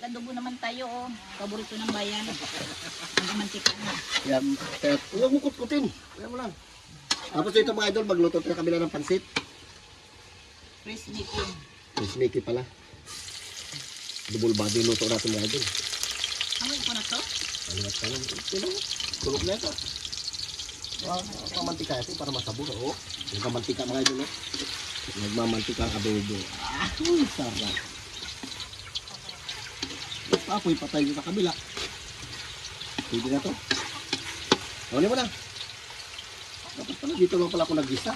Adobo naman tayo, oh. Paborito ng bayan. Ang mantika na. Yan. Kaya, huwag mo kutkutin. Kaya mo lang. Tapos ito mga idol, magluto tayo kabila ng pansit. Crispy chicken. Miss Mickey pala. Double body luto natin mga idol. Amoy ko na to? Aliwat ka lang. Ito, tulog na ito. Pamantika ito para masabog. Oh. Yung kamantika mga idol. Oh. Nagmamantika ang adobo. Sarap. Apoy patay dito sa kabila. Pwede na to. Huli mo na. Dapat pala dito lang pala ako nag-isa.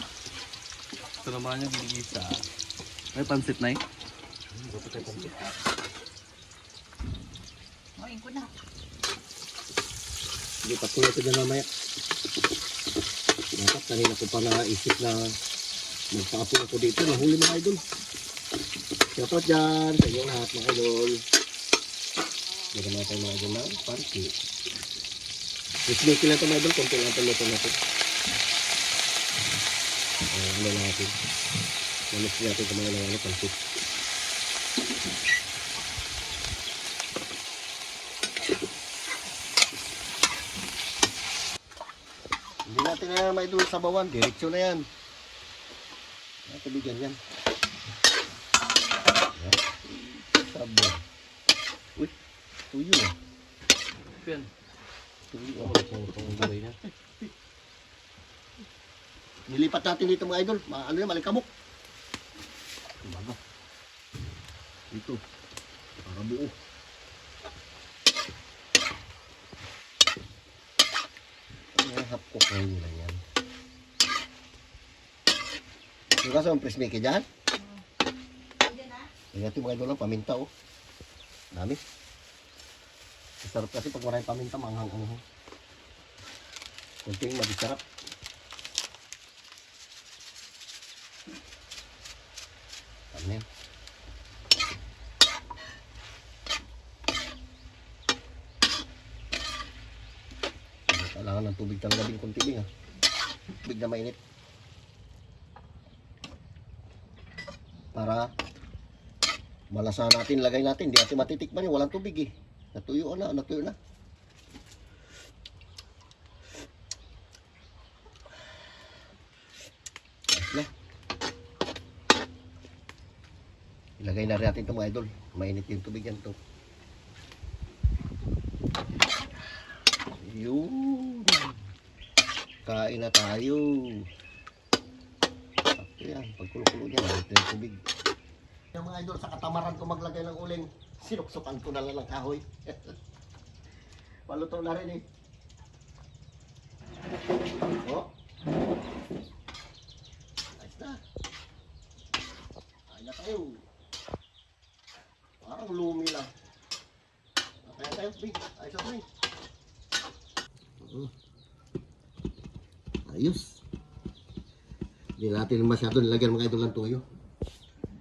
Ito naman yung binigisa. May pansit na eh. Dapat tayo pansit. Amoy ko na. Hindi pa tuloy ko dyan mamaya. Dapat kanina ko pa naisip na magpapun ako dito. Nahuli mga idol. Shoutout dyan sa inyo lahat mga idol. Hindi naman tayo mga idol na pansit. Ismiki lang ito mga idol. Kunti lang ito luto natin. Ano natin. Manis natin kumain ng ano pansit. Hindi natin na may doon sa bawan. Diretso na yan. Tubigan yan. Sabon. Uy, tuyo ah. Yan. Tuyo ah. Ang gulay niya. Nilipat natin dito mga idol. Ano yan, malikabok. Bago. Ito. Para buo. Hapkok na yun lang yan. Yung kaso ang presmeke dyan? Yung natin mga idol lang, paminta oh. Dami. Masarap kasi pag maraming paminta, manghang-anghang. Kunting mabisarap. Ano yan? Kailangan ng tubig talaga din kunti din ha. Tubig na mainit. Para malasa natin, lagay natin. Hindi natin matitikman yun. Walang tubig eh. Natuyo na, natuyo na. Na. Ilagay na rin natin ito mga idol. Mainit yung tubig yan to. Yun. Kain na tayo. Sakto yan. Pagkulo-kulo niya, mainit yung tubig. Yung mga idol, sa katamaran ko maglagay ng uling, sinuksukan ko na lang ng kahoy. Paluto na rin eh. Oh. Ayos na. Ayos na tayo. Parang lumi lang. Kaya tayo, big. Ayos na big. Ayos. Hindi natin masyado nilagyan mga idol ng tuyo.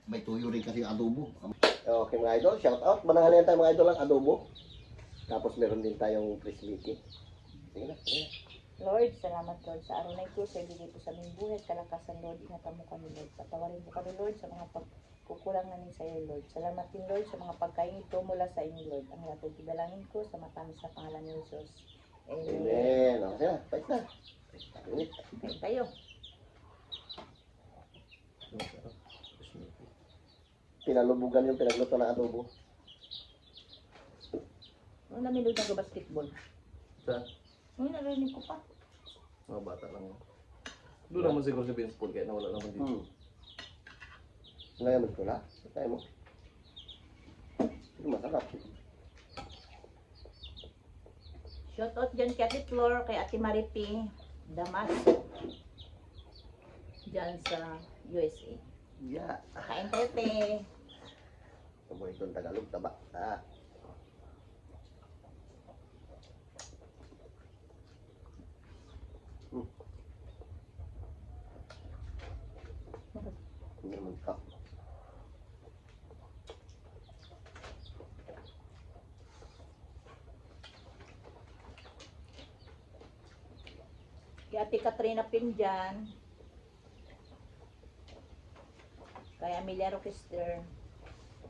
May tuyo rin kasi yung adobo. Okay mga idol, shout out. Mananghalian tayo mga idol ang adobo. Tapos meron din tayong crispy. Sige na, sige na. Lord, salamat Lord sa araw na ito. Sa ibigay po sa aming buhay, kalakasan Lord. Ingatan mo kami Lord. Patawarin mo kami Lord sa mga pagkukulang namin sa iyo Lord. Salamat din Lord sa mga pagkain ito mula sa inyo Lord. Ang lahat ay tidalangin ko sa matamis na pangalan ni Jesus. Amen. Amen. Okay na, pait na. Init. Kain tayo. Pinalubugan yung pinagluto ng adobo. Ano namin doon nag-basketball? Saan? Ano narinig ko pa? Mga bata lang. Doon naman siguro si Vince Paul kaya nawala naman dito. Ngayon ko na. Tayo mo. Ito masarap. Shoutout dyan kay Ate Flor, kay Ate Maripi Damas. Dyan sa USA. Yeah. Kain tayo, te. Ito itong Tagalog, taba. Ah. Hindi naman ka. Kay Ate Katrina Pinjan. Kay Amelia Roquester.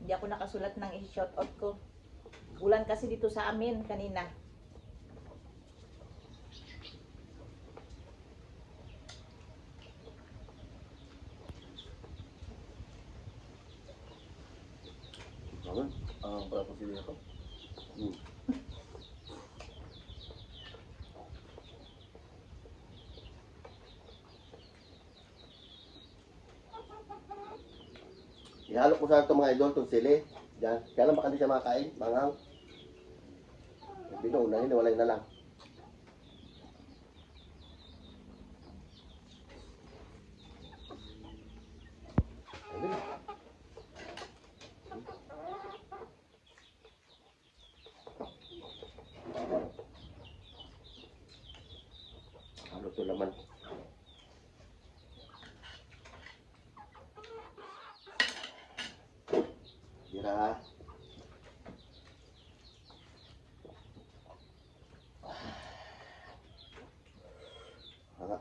Hindi ako nakasulat ng i-shoutout ko. Ulan kasi dito sa amin kanina. Naman, para po sila ito. Hmm. Ihalo ko sa ito mga idol, itong sili. Yan. Kaya lang baka hindi siya makakain. Manghang. Bino, unahin, walay na lang. Ayun. Halo ito laman. Tira. Hanga.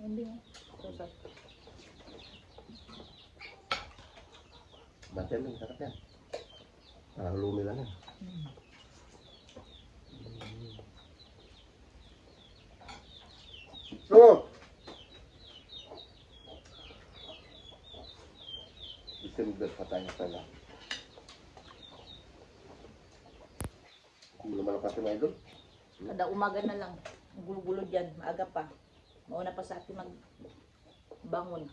Hindi. Susot. Batin lang, sarap yan. Parang lumi lang yan. So, December pa tayo pala. Kung naman ang kasi mga idol. Kada umaga na lang. Gulo-gulo dyan. Maaga pa. Mauna pa sa atin magbangon.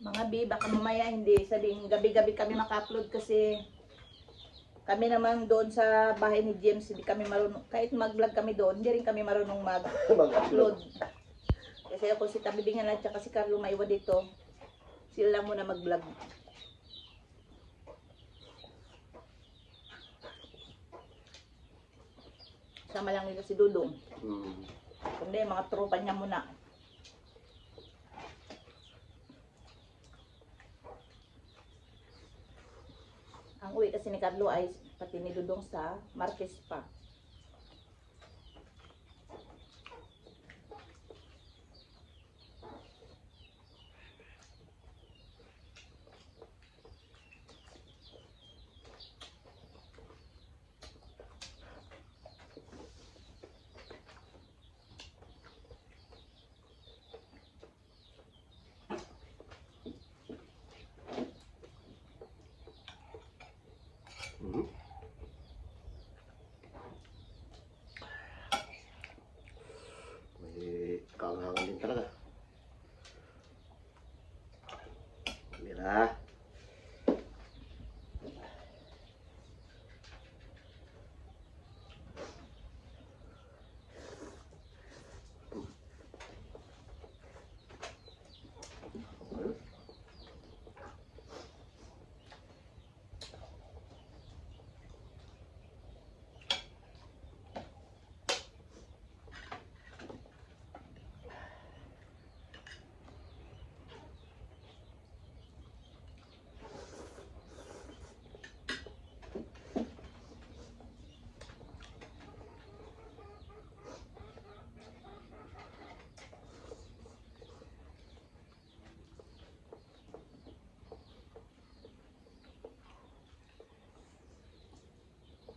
Mga B, baka mamaya hindi sabihin gabi-gabi kami maka-upload kasi kami naman doon sa bahay ni James, hindi kami marunong, kahit mag-vlog kami doon, hindi rin kami marunong mag-upload. Kasi ako si Tabibingan at saka si Carlo maiwan dito, sila lang muna mag-vlog. Sama lang nila si Dudong. Kundi mga tropa niya muna. Ang uwi kasi ni Carlo ay pati ni Dudong sa Martes pa. May kaanghangan din talaga. Mira.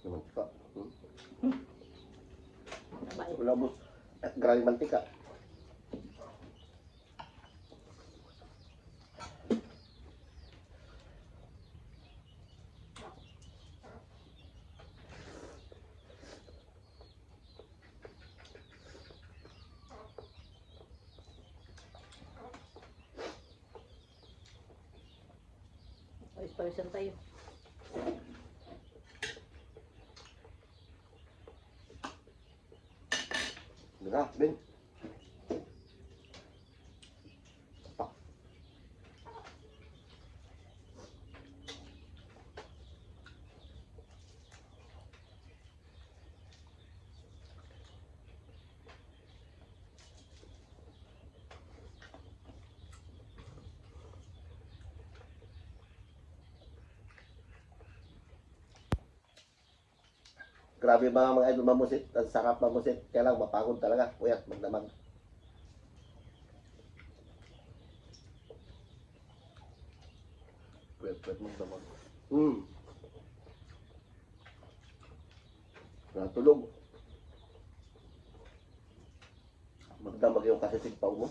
Mantika. Wala mo. At grabe mantika. Pawis-pawisan tayo. Diba, Ben? Grabe mga idol mamusit. Ang sarap mamusit. Kaya lang mapagod talaga. Kuya, magdamag. Pwet-pwet magdamag. Natulog. Magdamag yung kasisigpaw mo.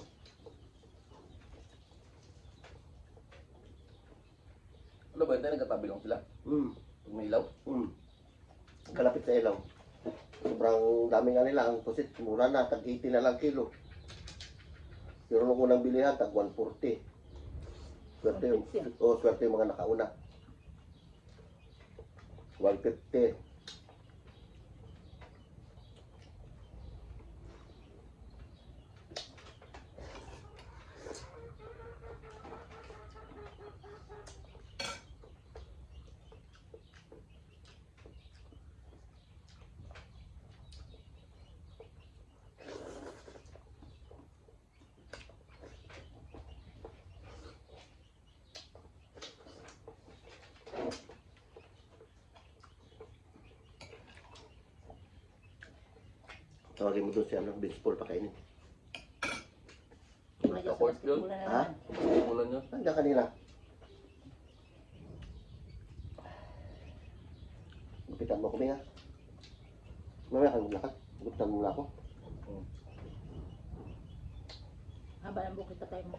Ano ba, tayo nagkatabi lang sila? Pag may ilaw? Kalapit sa ilaw. Sobrang dami nga nila. Ang pusit, mura na. Tag 80 na lang kilo. Pero nung unang bilihan, tag 140. Swerte yung, 150. swerte yung mga nakauna. 150. Tawagin mo doon si ano, baseball pakainin. Wala dyan sa Support yun? basketball na Ha? naman. Ulan nyo? Nandiyan kanina. Gupitan mo kami nga. Mamaya kang maglakad. Gupitan mo muna ako. Haba ng bukit na tayo mo.